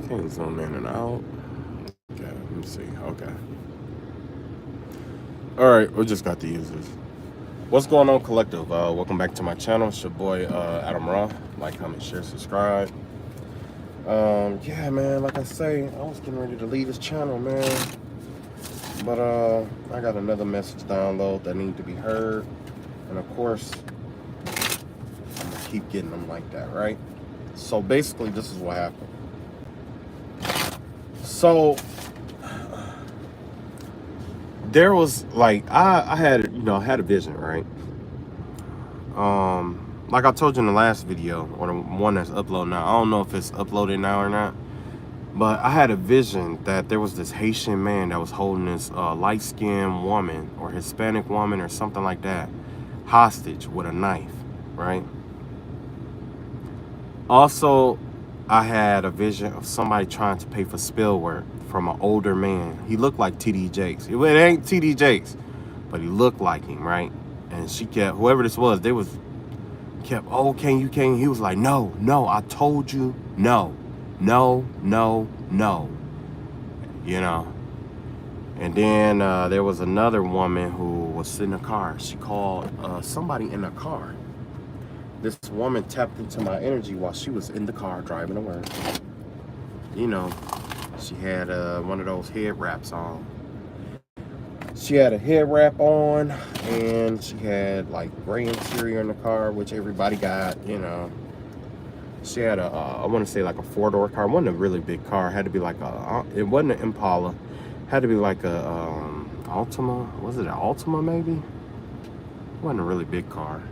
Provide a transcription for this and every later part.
Can't zoom in and out. Okay, let me see. Okay. All right, we just got to use this. What's going on, collective? Welcome back to my channel. It's your boy Adam Raw. Like, comment, share, subscribe. Yeah, man. Like I say, I was getting ready to leave this channel, man. But I got another message download that need to be heard, and of course, I'm gonna keep getting them like that, right? So basically, this is what happened. So there was like I had I had a vision, right? Like I told you in the last video, or the one that's uploaded now. I don't know if it's uploaded now or not, but I had a vision that there was this Haitian man that was holding this light-skinned woman or Hispanic woman or something like that hostage with a knife, right? Also, I had a vision of somebody trying to pay for spill work from an older man. He looked like TD Jakes. It ain't TD Jakes, but he looked like him, right? And she kept, whoever this was, they was kept, oh, can you? He was like, no, I told you, no, you know. And then there was another woman who was in the car. She called somebody in the car. This woman tapped into my energy while she was in the car driving to work. You know, she had one of those head wraps on. She had a head wrap on, and she had like gray interior in the car, which everybody got, you know. She had a, I want to say like a 4-door car. It wasn't a really big car. It had to be like it wasn't an Impala. It had to be like a Altima. Was it an Altima maybe? It wasn't a really big car.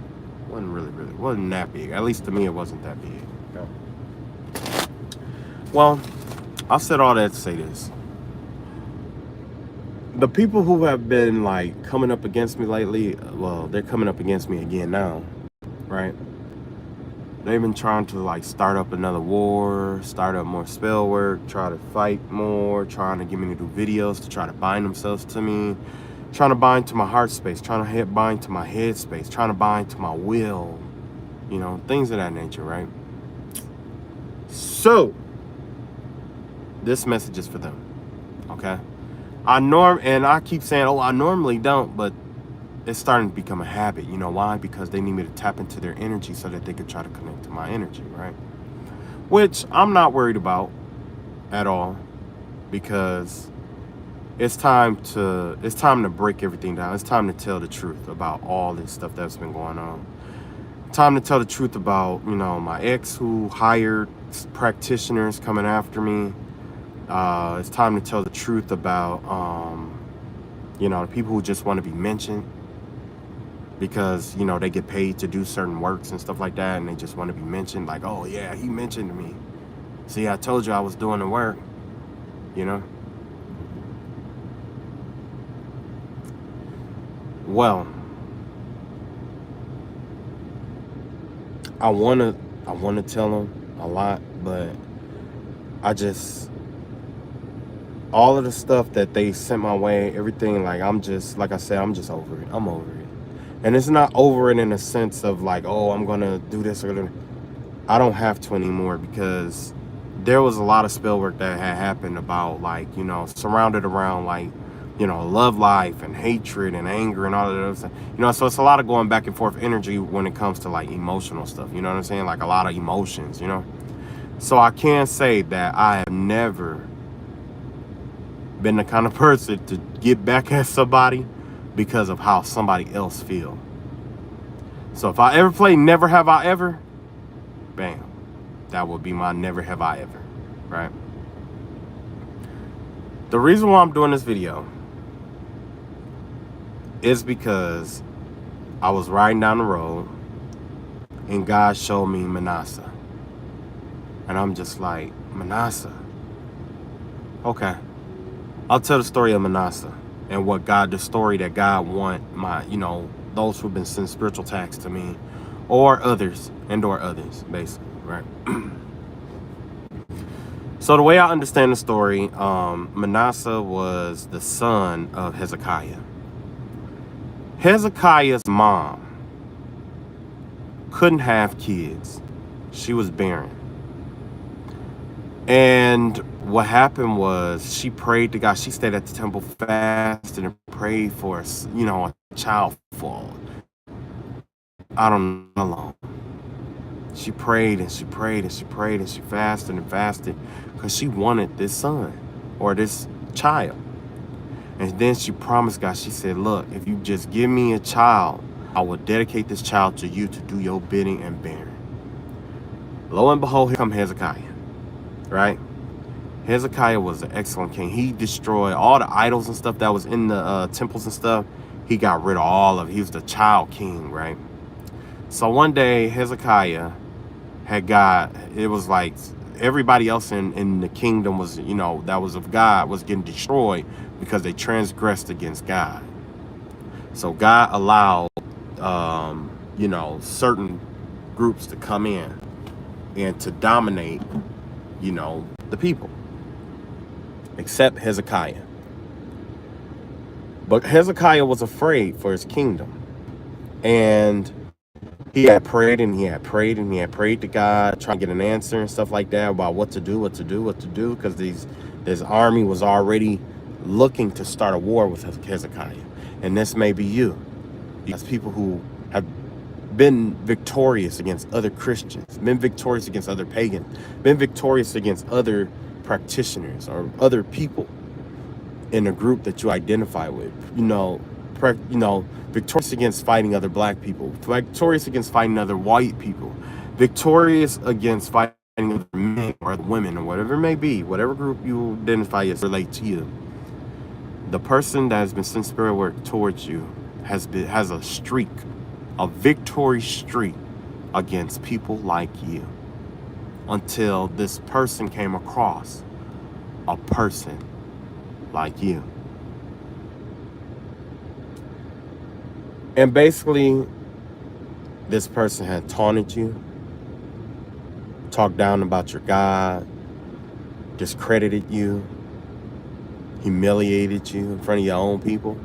Wasn't that big. At least to me, it wasn't that big. No. Well, I said all that to say this. The people who have been like coming up against me lately, well, they're coming up against me again now, right? They've been trying to like start up another war, start up more spell work, try to fight more, trying to get me to do videos to try to bind themselves to me, trying to bind to my heart space, trying to bind to my head space, trying to bind to my will, you know, things of that nature, right? So, this message is for them, okay? And I keep saying, oh, I normally don't, but it's starting to become a habit. You know why? Because they need me to tap into their energy so that they could try to connect to my energy, right? Which I'm not worried about at all, because it's time to break everything down. It's time to tell the truth about all this stuff that's been going on. Time to tell the truth about, you know, my ex who hired practitioners coming after me. It's time to tell the truth about, you know, the people who just want to be mentioned because, you know, they get paid to do certain works and stuff like that, and they just want to be mentioned, like, oh, yeah, he mentioned me. See, I told you I was doing the work, you know? Well, I wanna tell them a lot, but all of the stuff that they sent my way, everything, like like I said, I'm just over it. I'm over it. And it's not over it in a sense of like, oh, I'm gonna do this or that. I don't have to anymore, because there was a lot of spell work that had happened about, like, you know, surrounded around like, you know, love life and hatred and anger and all of those, you know. So it's a lot of going back and forth energy when it comes to like emotional stuff, you know what I'm saying? Like a lot of emotions, you know. So I can say that I have never been the kind of person to get back at somebody because of how somebody else feel. So if I ever play Never Have I Ever, bam, that would be my Never Have I Ever, right? The reason why I'm doing this video is because I was riding down the road and God showed me Manasseh. And I'm just like, Manasseh? Okay. I'll tell the story of Manasseh and the story that God want my, you know, those who've been sending spiritual attacks to me, or others, basically, right? So the way I understand the story, Manasseh was the son of Hezekiah. Hezekiah's mom couldn't have kids. She was barren. And what happened was she prayed to God. She stayed at the temple fasting and prayed for, a child fall. I don't know how long. She prayed and she prayed and she prayed and she fasted and fasted because she wanted this son or this child. And then she promised God, she said, look, if you just give me a child, I will dedicate this child to you to do your bidding and bearing. Lo and behold, here come Hezekiah, right? Hezekiah was an excellent king. He destroyed all the idols and stuff that was in the temples and stuff. He got rid of all of it. He was the child king, right? So one day, Hezekiah it was like everybody else in the kingdom was, that was of God, was getting destroyed because they transgressed against God. So God allowed, certain groups to come in and to dominate, the people, except Hezekiah. But Hezekiah was afraid for his kingdom. And he had prayed and he had prayed and he had prayed to God, trying to get an answer and stuff like that about what to do, because this army was already looking to start a war with Hezekiah. And this may be you. As people who have been victorious against other Christians, been victorious against other pagans, been victorious against other practitioners or other people in a group that you identify with, victorious against fighting other black people, victorious against fighting other white people, victorious against fighting other men or other women or whatever it may be, whatever group you identify as relate to you. The person that has been sent spirit work towards you has a streak, a victory streak against people like you, until this person came across a person like you. And basically, this person had taunted you, talked down about your God, discredited you, humiliated you in front of your own people,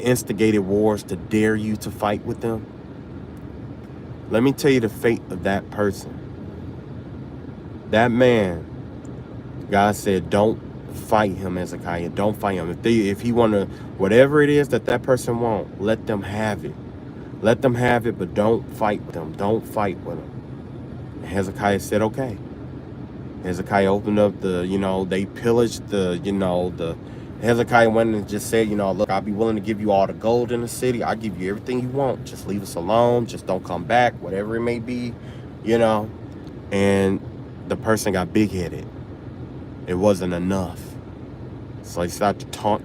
instigated wars to dare you to fight with them. Let me tell you the fate of that person. That man, God said, don't fight him, Hezekiah. Don't fight him. If he want to, whatever it is that person won't, let them have it. Let them have it, but don't fight with them. Don't fight with them. And Hezekiah said, okay. Hezekiah opened up they pillaged Hezekiah went and just said, look, I'll be willing to give you all the gold in the city. I'll give you everything you want. Just leave us alone. Just don't come back, whatever it may be, And the person got big-headed. It wasn't enough. So he started to taunt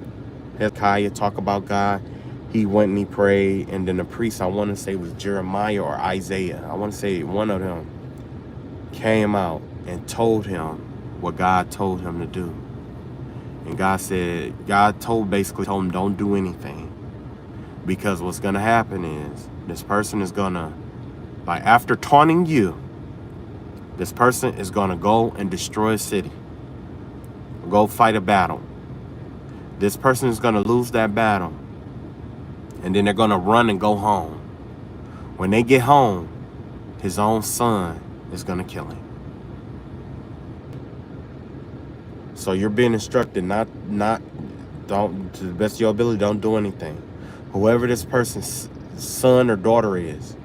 Hezekiah, talk about God. He went and he prayed. And then the priest, I want to say it was Jeremiah or Isaiah, I want to say one of them, came out and told him what God told him to do. And God basically told him, don't do anything. Because what's going to happen is this person is going to, after taunting you, this person is going to go and destroy a city. Go fight a battle. This person is going to lose that battle. And then they're going to run and go home. When they get home, his own son is going to kill him. So you're being instructed don't, to the best of your ability, don't do anything. Whoever this person's son or daughter is,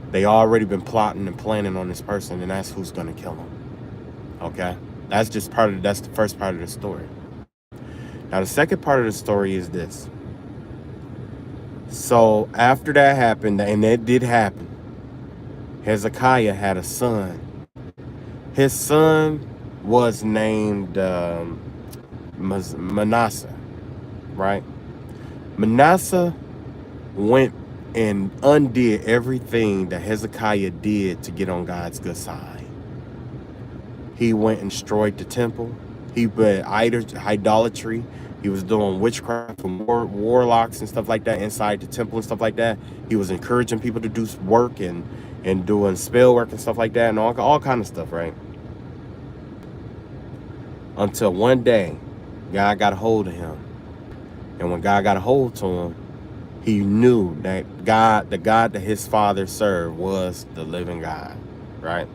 they already been plotting and planning on this person, and that's who's going to kill him. Okay? That's the first part of the story. Now, the second part of the story is this. So after that happened, and that did happen, Hezekiah had a son. His son was named Manasseh, right? Manasseh went and undid everything that Hezekiah did to get on God's good side. He went and destroyed the temple. He did idolatry. He was doing witchcraft and warlocks and stuff like that inside the temple and stuff like that. He was encouraging people to do work and doing spell work and stuff like that and all kind of stuff, right? Until one day, God got a hold of him. And when God got a hold to him, he knew that the God that his father served was the living God, right?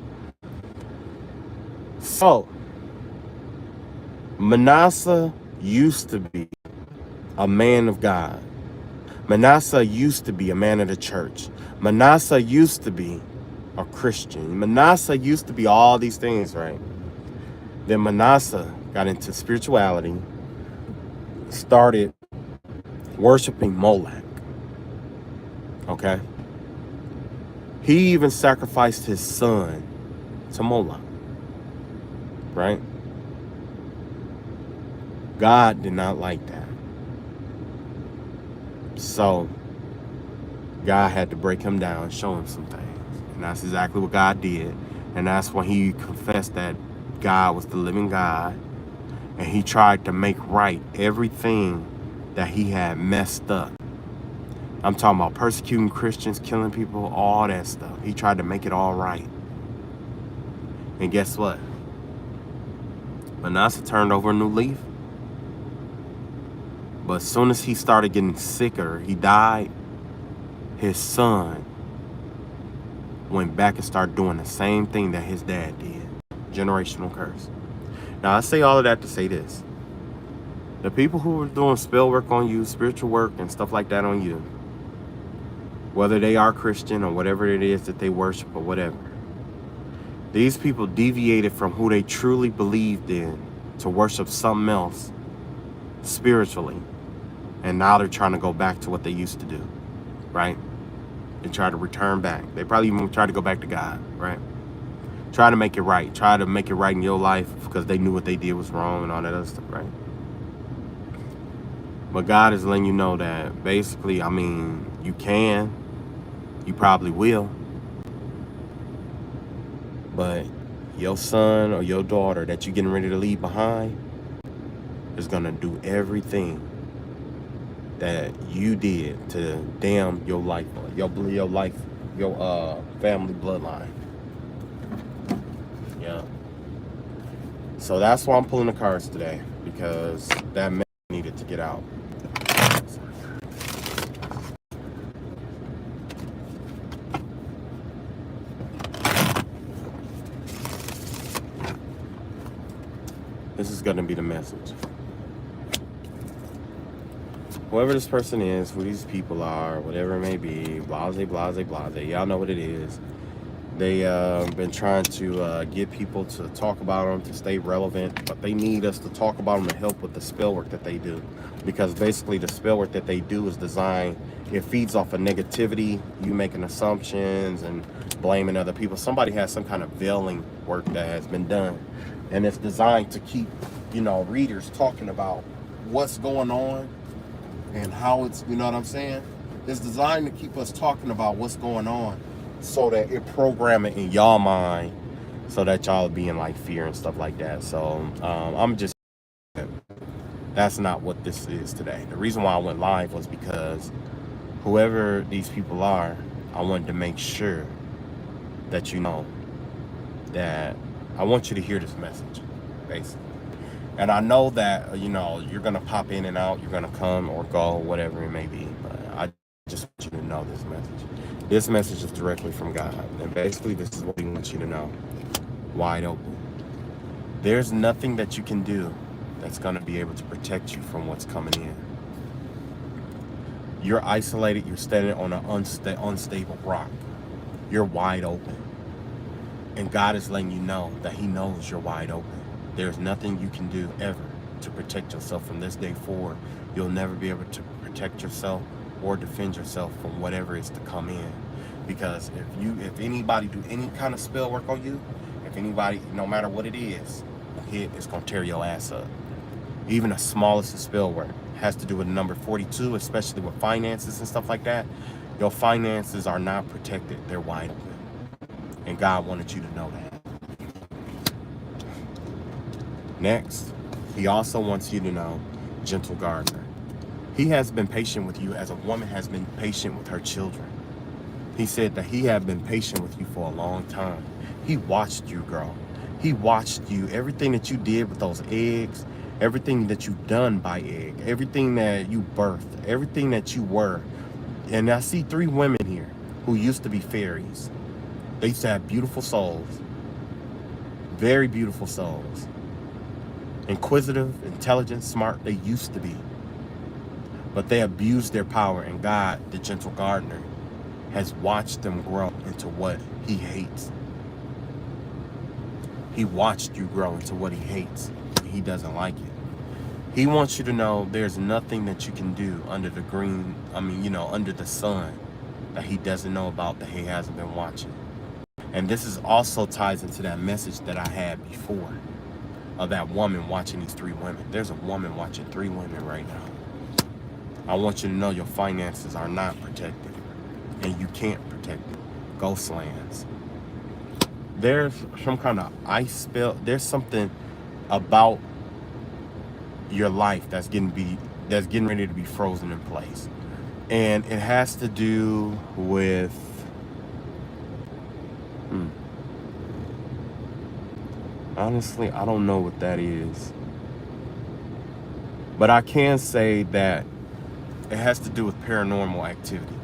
So, Manasseh used to be a man of God. Manasseh used to be a man of the church. Manasseh used to be a Christian. Manasseh used to be all these things, right? Then Manasseh got into spirituality, started worshiping Molech. Okay? He even sacrificed his son to Moloch, right? God did not like that. So God had to break him down and show him some things. And that's exactly what God did. And that's when he confessed that God was the living God. And he tried to make right everything that he had messed up. I'm talking about persecuting Christians, killing people, all that stuff. He tried to make it all right. And guess what? Manasseh turned over a new leaf. But as soon as he started getting sicker, he died, his son went back and started doing the same thing that his dad did. Generational curse. Now, I say all of that to say this. The people who are doing spell work on you, spiritual work, and stuff like that on you, whether they are Christian or whatever it is that they worship or whatever, these people deviated from who they truly believed in to worship something else spiritually. And now they're trying to go back to what they used to do, right? And try to return back. They probably even try to go back to God, right? Try to make it right. Try to make it right in your life because they knew what they did was wrong and all that other stuff, right? But God is letting you know that basically, I mean, you can. You probably will. But your son or your daughter that you're getting ready to leave behind is going to do everything that you did to damn your life, your family bloodline. Yeah. So that's why I'm pulling the cards today, because that man needed to get out. This is going to be the message. Whoever this person is, who these people are, whatever it may be, blase, blase, blase, y'all know what it is. They been trying to get people to talk about them, to stay relevant, but they need us to talk about them to help with the spell work that they do. Because basically the spell work that they do is designed, it feeds off of negativity, you making assumptions and blaming other people. Somebody has some kind of veiling work that has been done. And it's designed to keep, readers talking about what's going on and how it's, you know what I'm saying? It's designed to keep us talking about what's going on so that it program it in y'all mind so that y'all be in like fear and stuff like that. So I'm just, that's not what this is today. The reason why I went live was because whoever these people are, I wanted to make sure that you know that I want you to hear this message, basically. And I know that, you're going to pop in and out, you're going to come or go, whatever it may be. But I just want you to know this message. This message is directly from God. And basically, this is what we want you to know. Wide open. There's nothing that you can do that's going to be able to protect you from what's coming in. You're isolated. You're standing on an unstable rock. You're wide open. And God is letting you know that he knows you're wide open. There's nothing you can do ever to protect yourself from this day forward. You'll never be able to protect yourself or defend yourself from whatever is to come in. Because if anybody do any kind of spell work on you, if anybody, no matter what it is, it's going to tear your ass up. Even the smallest of spell work has to do with number 42, especially with finances and stuff like that. Your finances are not protected. They're wide open. And God wanted you to know that. Next, he also wants you to know, gentle gardener. He has been patient with you as a woman has been patient with her children. He said that he had been patient with you for a long time. He watched you grow. He watched you, everything that you did with those eggs, everything that you've done by egg, everything that you birthed, everything that you were. And I see 3 women here who used to be fairies. They used to have beautiful souls. Very beautiful souls. Inquisitive, intelligent, smart, they used to be. But they abused their power, and God, the gentle gardener, has watched them grow into what he hates. He watched you grow into what he hates. He doesn't like it. He wants you to know there's nothing that you can do under the under the sun that he doesn't know about, that he hasn't been watching. And this is also ties into that message that I had before of that woman watching these 3 women. There's a woman watching 3 women right now. I want you to know your finances are not protected, and you can't protect it. Ghost lands. There's some kind of ice spill. There's something about your life that's getting ready to be frozen in place, and it has to do with honestly, I don't know what that is, but I can say that it has to do with paranormal activity.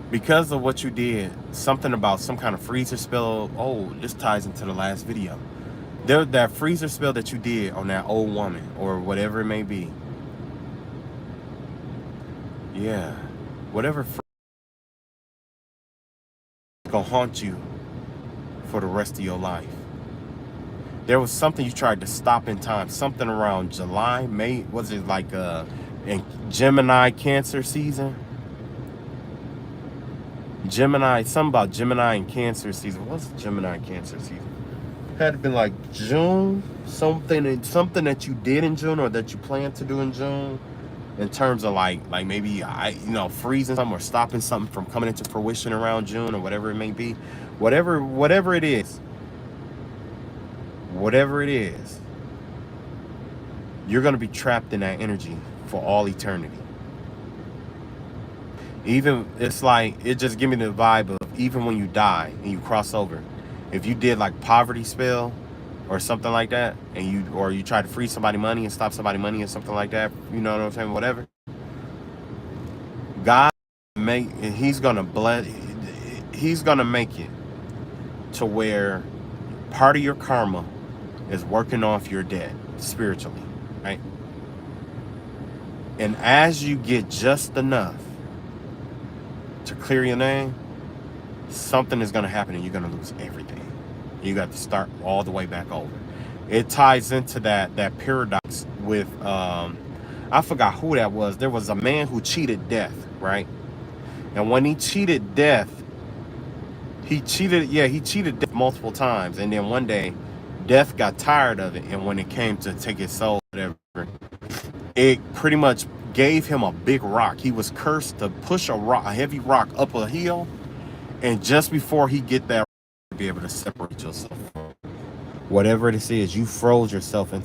Because of what you did, something about some kind of freezer spill. Oh, this ties into the last video. That freezer spill that you did on that old woman, or whatever it may be. Yeah, whatever gonna haunt you for the rest of your life. There was something you tried to stop in time. Something around July, May. Was it like in Gemini Cancer season? Gemini, something about Gemini and Cancer season. What's Gemini Cancer season? Had to been like June, something that you did in June, or that you plan to do in June, in terms of like maybe freezing something or stopping something from coming into fruition around June, or whatever it may be. Whatever it is, you're gonna be trapped in that energy for all eternity. Even, it's like, it just give me the vibe of, even when you die and you cross over, if you did like poverty spell or something like that, and you try to free somebody money and stop somebody money or something like that, you know what I'm saying, whatever, God he's gonna make it to where part of your karma is working off your debt spiritually, right? And as you get just enough to clear your name, something is going to happen and you're going to lose everything. You got to start all the way back over. It ties into that paradox with I forgot who that was. There was a man who cheated death, right? And when he cheated death, he cheated death multiple times, and then one day death got tired of it, and when it came to take his soul, whatever, it pretty much gave him a big rock. He was cursed to push a heavy rock up a hill, and just before he get that, be able to separate yourself from whatever it is. You froze yourself in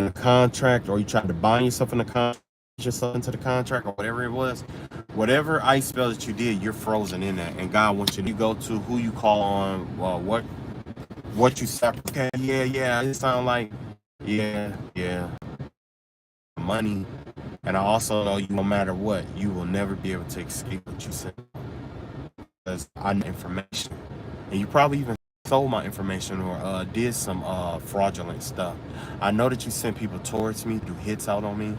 a contract, or you tried to bind yourself in a contract, into the contract, or whatever it was. Whatever ice spell that you did, you're frozen in that, and God wants you to go to who you call on, what you sacrifice. Yeah, it sound like yeah money. And I also know you, no matter what, you will never be able to escape what you said, because I know information, and you probably even stole my information, or did some fraudulent stuff. I know that you sent people towards me to do hits out on me.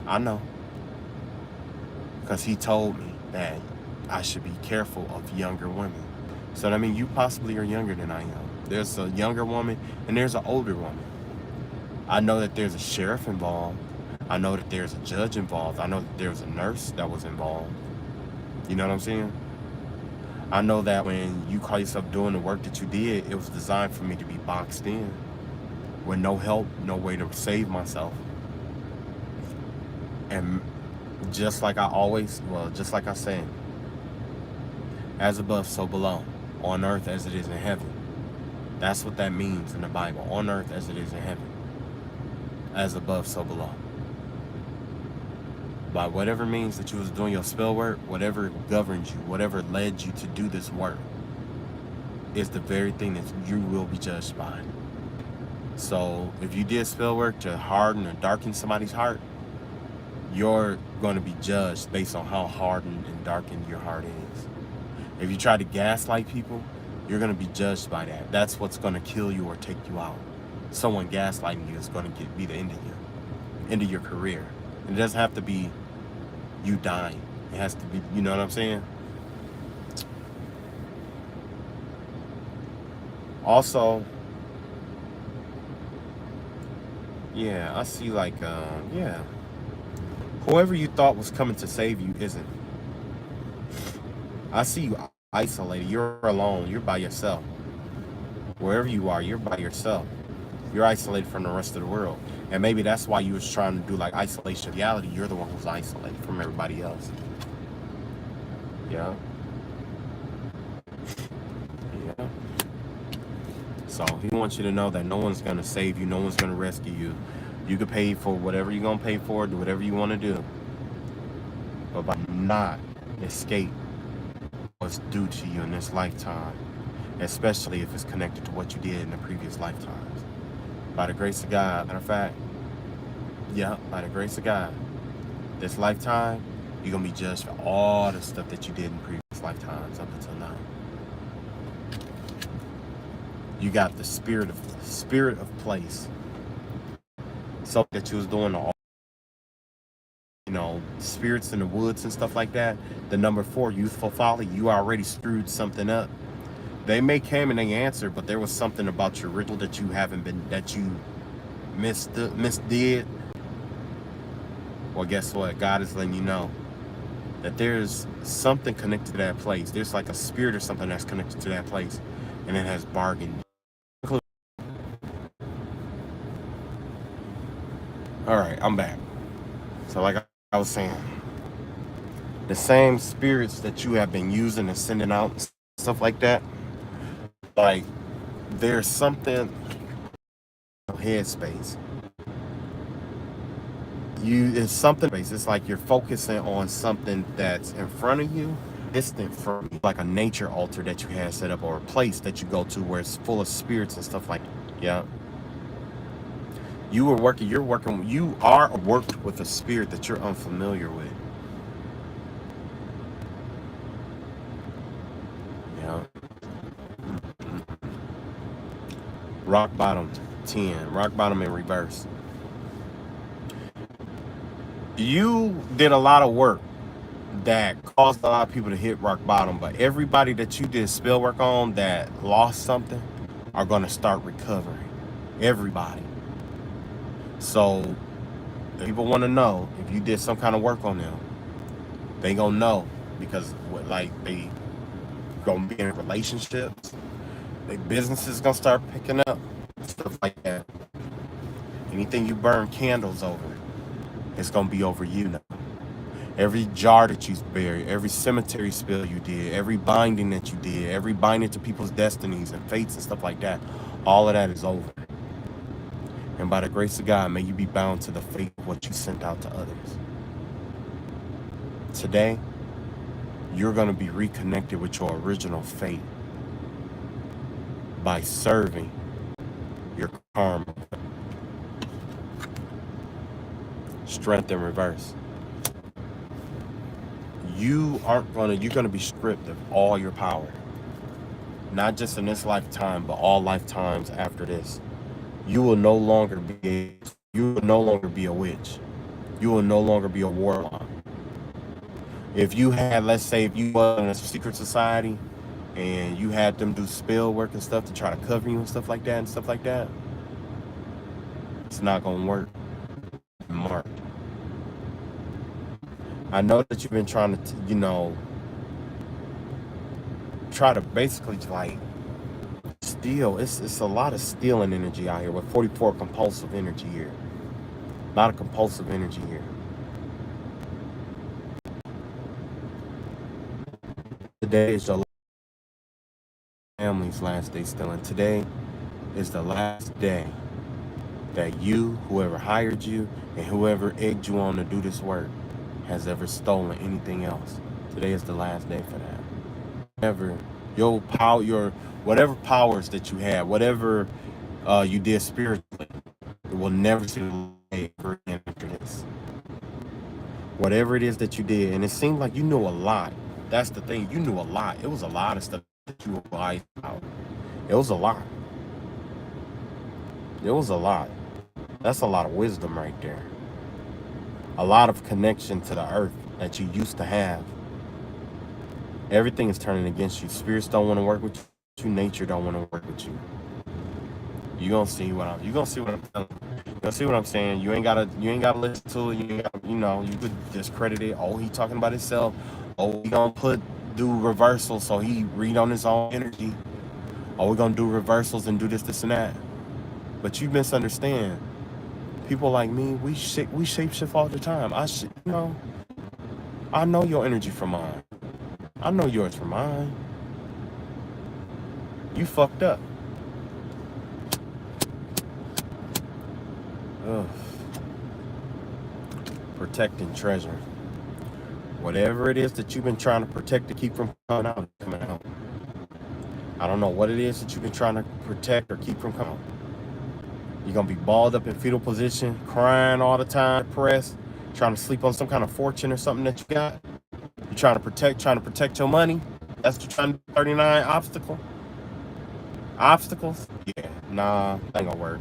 I know, because he told me that I should be careful of younger women. So I mean, you possibly are younger than I am. There's a younger woman and there's an older woman. I know that there's a sheriff involved. I know that there's a judge involved. I know that there's a nurse that was involved. You know what I'm saying? I know that when you call yourself doing the work that you did, it was designed for me to be boxed in with no help, no way to save myself. And just like I say, as above, so below, on earth as it is in heaven. That's what that means in the Bible. On earth as it is in heaven. As above, so below. By whatever means that you was doing your spell work, whatever governed you, whatever led you to do this work, is the very thing that you will be judged by. So if you did spell work to harden or darken somebody's heart, you're going to be judged based on how hardened and darkened your heart is. If you try to gaslight people, you're going to be judged by that. That's what's going to kill you or take you out. Someone gaslighting you is going to be the end of your career. And it doesn't have to be you dying. It has to be, you know what I'm saying? Also, yeah, I see like, yeah, whoever you thought was coming to save you isn't. I see you isolated. You're alone. You're by yourself. Wherever you are, you're by yourself. You're isolated from the rest of the world. And maybe that's why you was trying to do like isolation. In reality, you're the one who's isolated from everybody else. Yeah. Yeah. So he wants you to know that no one's going to save you. No one's going to rescue you. You can pay for whatever you're going to pay for. Do whatever you want to do. But by not escape what's due to you in this lifetime. Especially if it's connected to what you did in the previous lifetimes. By the grace of God. Matter of fact, yeah, by the grace of God, this lifetime, you're going to be judged for all the stuff that you did in previous lifetimes up until now. You got the spirit of place. So that you was doing all, you know, spirits in the woods and stuff like that. The number 4, youthful folly, you already screwed something up. They may came and they answered, but there was something about your ritual that you misdid. Well, guess what? God is letting you know that there's something connected to that place. There's like a spirit or something that's connected to that place, and it has bargained. All right, I'm back. So like I was saying, the same spirits that you have been using and sending out and stuff like that, like there's something headspace. It's something. It's like you're focusing on something that's in front of you, distant from you, like a nature altar that you have set up or a place that you go to where it's full of spirits and stuff like that. Yeah. You are working with a spirit that you're unfamiliar with. Yeah. Rock bottom 10. Rock bottom in reverse. You did a lot of work that caused a lot of people to hit rock bottom, but everybody that you did spell work on that lost something are going to start recovering. Everybody. So people want to know if you did some kind of work on them. They gonna know because like they gonna be in relationships. Their business is gonna start picking up, stuff like that. Anything you burn candles over, it's gonna be over you now. Every jar that you buried, every cemetery spell you did, every binding that you did, every binding to people's destinies and fates and stuff like that, all of that is over. And by the grace of God, may you be bound to the fate of what you sent out to others. Today, you're going to be reconnected with your original fate by serving your karma. Strength in reverse. You're going to be stripped of all your power. Not just in this lifetime, but all lifetimes after this. You will no longer be a witch. You will no longer be a warlock. If you had, let's say, if you were in a secret society and you had them do spell work and stuff to try to cover you and stuff like that, it's not going to work. Mark. I know that you've been trying to, try to basically like steal. It's a lot of stealing energy out here with 44 compulsive energy here. A lot of compulsive energy here. Today is your family's last day stealing. Today is the last day that you, whoever hired you, and whoever egged you on to do this work has ever stolen anything else. Today is the last day for that. Whatever powers that you had, whatever you did spiritually, it will never see the light again after this. Whatever it is that you did, and it seemed like you knew a lot. That's the thing. You knew a lot. It was a lot of stuff that you were wise about. It was a lot. It was a lot. That's a lot of wisdom right there. A lot of connection to the earth that you used to have. Everything is turning against you. Spirits don't want to work with you. Nature don't want to work with you. You gonna see what I'm telling you. You gonna see what I'm saying. You ain't gotta listen to it. You could discredit it. Oh, he talking about himself. Oh, we gonna do reversals so he read on his own energy. Oh, we're gonna do reversals and do this and that. But you misunderstand. People like me, we shape shift all the time. I know your energy from mine. I know yours from mine. You fucked up. Ugh. Protecting treasure. Whatever it is that you've been trying to protect to keep from coming out, coming out. I don't know what it is that you've been trying to protect or keep from coming out. You're going to be balled up in fetal position, crying all the time, depressed, trying to sleep on some kind of fortune or something that you got. You're trying to protect your money. That's what you're trying to do. 39 obstacles. Yeah, nah, that ain't gonna work.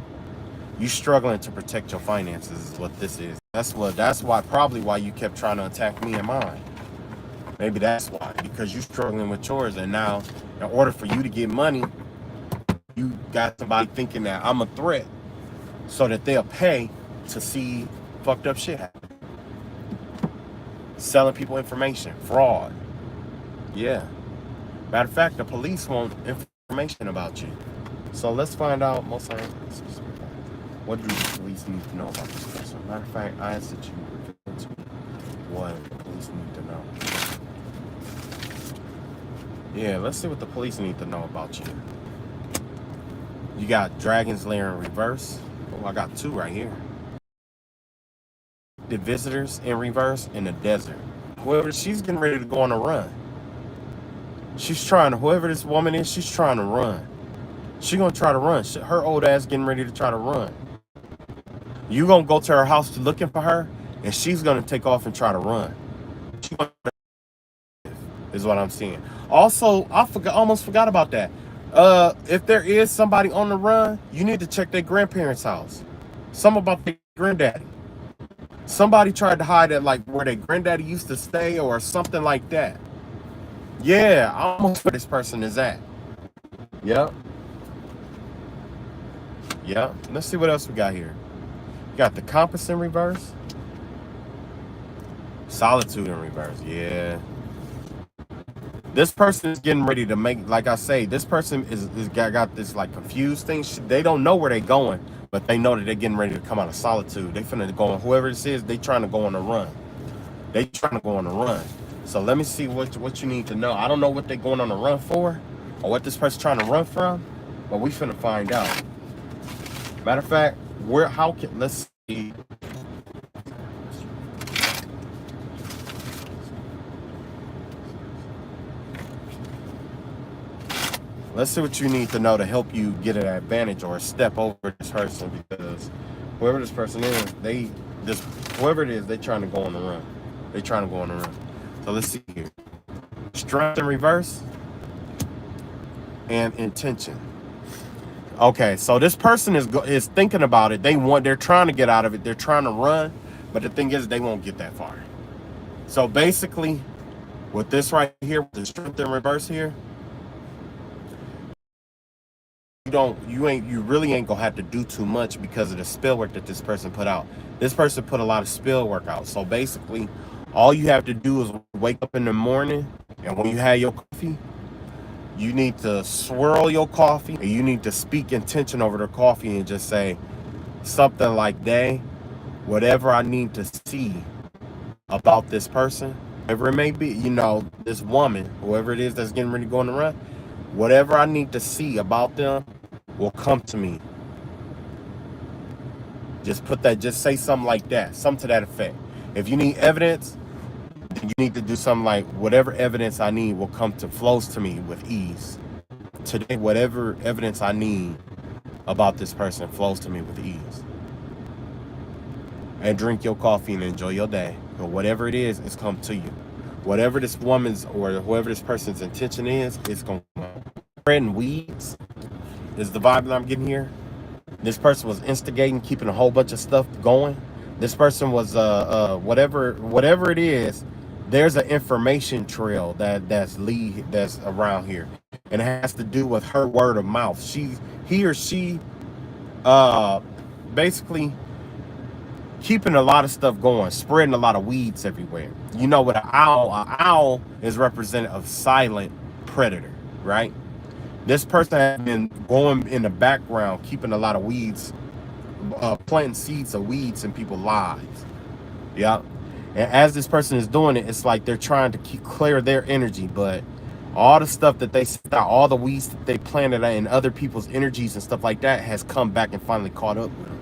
You struggling to protect your finances is what this is. That's probably why you kept trying to attack me and mine. Maybe that's why, because you struggling with yours, and now in order for you to get money, you got somebody thinking that I'm a threat so that they'll pay to see fucked up shit happen. Selling people information, fraud. Yeah. Matter of fact, the police want information about you. So let's find out what do the police need to know about this person. Matter of fact, I asked that you reveal to me what the police need to know. Yeah, let's see what the police need to know about you. You got Dragon's Lair in reverse. Oh, I got 2 right here. The visitors in reverse in the desert. Whoever, she's getting ready to go on a run. Whoever this woman is, she's trying to run. She gonna try to run. Her old ass getting ready to try to run. You gonna go to her house looking for her, and she's gonna take off and try to run. Is what I'm seeing. Also, almost forgot about that. If there is somebody on the run, you need to check their grandparents' house. Something about their granddaddy. Somebody tried to hide at like where their granddaddy used to stay or something like that. Yeah, almost where this person is at. Yep. Yep. Let's see what else we got here. We got the compass in reverse. Solitude in reverse. Yeah. This person is getting ready to make, like I say, this person is got this like confused thing. They don't know where they're going, but they know that they're getting ready to come out of solitude. They finna go on, whoever this is, they trying to go on a run. They trying to go on a run. So let me see what you need to know. I don't know what they're going on a run for or what this person's trying to run from, but we finna find out. Matter of fact, let's see. Let's see what you need to know to help you get an advantage or a step over this person, because whoever this person is, whoever it is, they're trying to go on the run. They're trying to go on the run. So let's see here. Strength in reverse and intention. Okay, so this person is thinking about it. They're trying to get out of it. They're trying to run, but the thing is, they won't get that far. So basically, with this right here, with the strength in reverse here, you really ain't gonna have to do too much because of the spell work that this person put out. This person put a lot of spell work out. So basically, all you have to do is wake up in the morning, and when you have your coffee, you need to swirl your coffee, and you need to speak intention over the coffee and just say something like, "Day, whatever I need to see about this person, whatever it may be, this woman, whoever it is that's getting ready to go on the run, whatever I need to see about them will come to me." Just say something like that, something to that effect. If you need evidence, then you need to do something like, whatever evidence I need flows to me with ease. Today, whatever evidence I need about this person flows to me with ease. And drink your coffee and enjoy your day. But whatever it is, it's come to you. Whatever this woman's or whoever this person's intention is, it's going to spreading weeds is the vibe that I'm getting here. This person was instigating, keeping a whole bunch of stuff going. This person was whatever it is. There's an information trail that's around here, and it has to do with her word of mouth. He or she, basically keeping a lot of stuff going, spreading a lot of weeds everywhere. You know what an owl is representative of silent predator, right? This person has been going in the background, keeping a lot of weeds, planting seeds of weeds in people's lives. Yeah. And as this person is doing it, it's like they're trying to clear their energy, but all the stuff that they sent out, all the weeds that they planted in other people's energies and stuff like that has come back and finally caught up with them.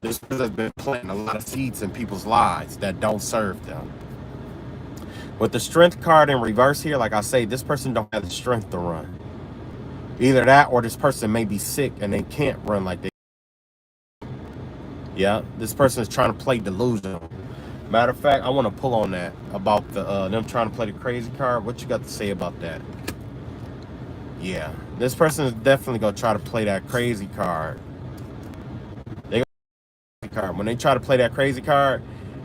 This person has been planting a lot of seeds in people's lives that don't serve them. With the strength card in reverse here, like I say, this person don't have the strength to run. Either that or this person may be sick and they can't run like they. Yeah, this person is trying to play delusional. Matter of fact, I want to pull on that about the them trying to play the crazy card. What you got to say about that? Yeah, this person is definitely gonna try to play that crazy card. When they try to play that crazy card,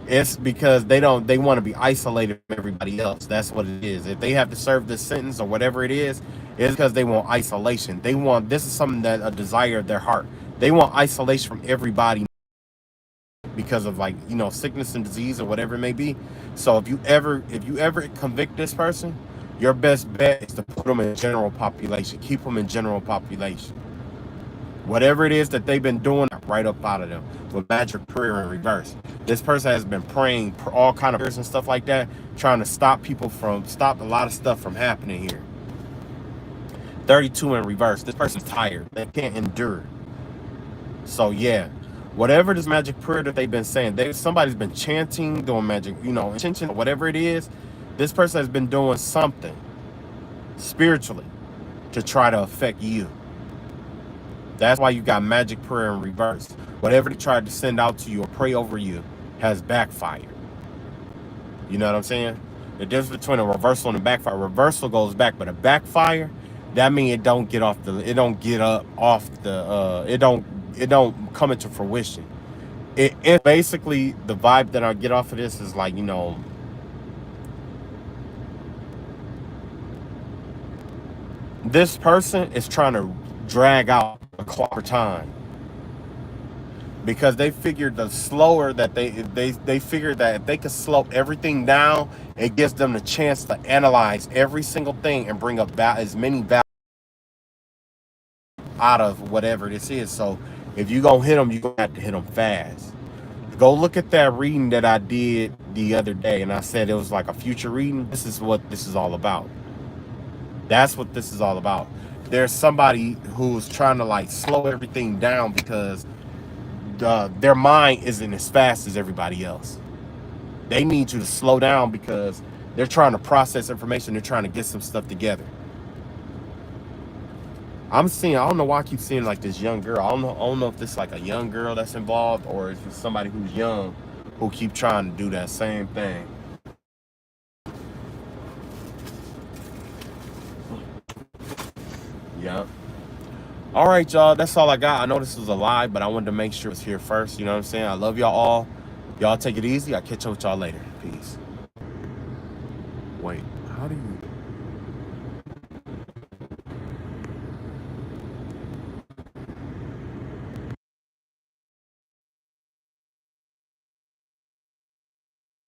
it's because they want to be isolated from everybody else. That's what it is. If they have to serve this sentence or whatever it is, it's because they want isolation. This is something that a desire of their heart. They want isolation from everybody because of, like, sickness and disease or whatever it may be. So if you ever convict this person, your best bet is to put them in general population. Keep them in general population. Whatever it is that they've been doing, right up out of them with magic prayer in reverse. This person has been praying all kind of prayers and stuff like that, trying to stop a lot of stuff from happening here. 32 in reverse. This person's tired. They can't endure. So yeah, whatever this magic prayer that they've been saying, somebody's been chanting, doing magic, intention, whatever it is. This person has been doing something spiritually to try to affect you. That's why you got magic prayer in reverse. Whatever they tried to send out to you or pray over you has backfired. You know what I'm saying? The difference between a reversal and a backfire. Reversal goes back, but a backfire, that means it don't come into fruition. It basically, the vibe that I get off of this is like, this person is trying to drag out a clock for time, because they figured the slower that they figured that if they could slow everything down, it gives them the chance to analyze every single thing and bring up as many values out of whatever this is. So if you gonna hit them, you gonna have to hit them fast. Go look at that reading that I did the other day, and I said it was like a future reading. This is what this is all about. That's what this is all about. There's somebody who's trying to, like, slow everything down because their mind isn't as fast as everybody else. They need you to slow down because they're trying to process information. They're trying to get some stuff together. I don't know why I keep seeing like this young girl. I don't know if this is like a young girl that's involved, or if it's somebody who's young who keep trying to do that same thing. Yeah. All right, y'all. That's all I got. I know this was a lie, but I wanted to make sure it's here first. You know what I'm saying? I love y'all all. Y'all take it easy. I'll catch up with y'all later. Peace.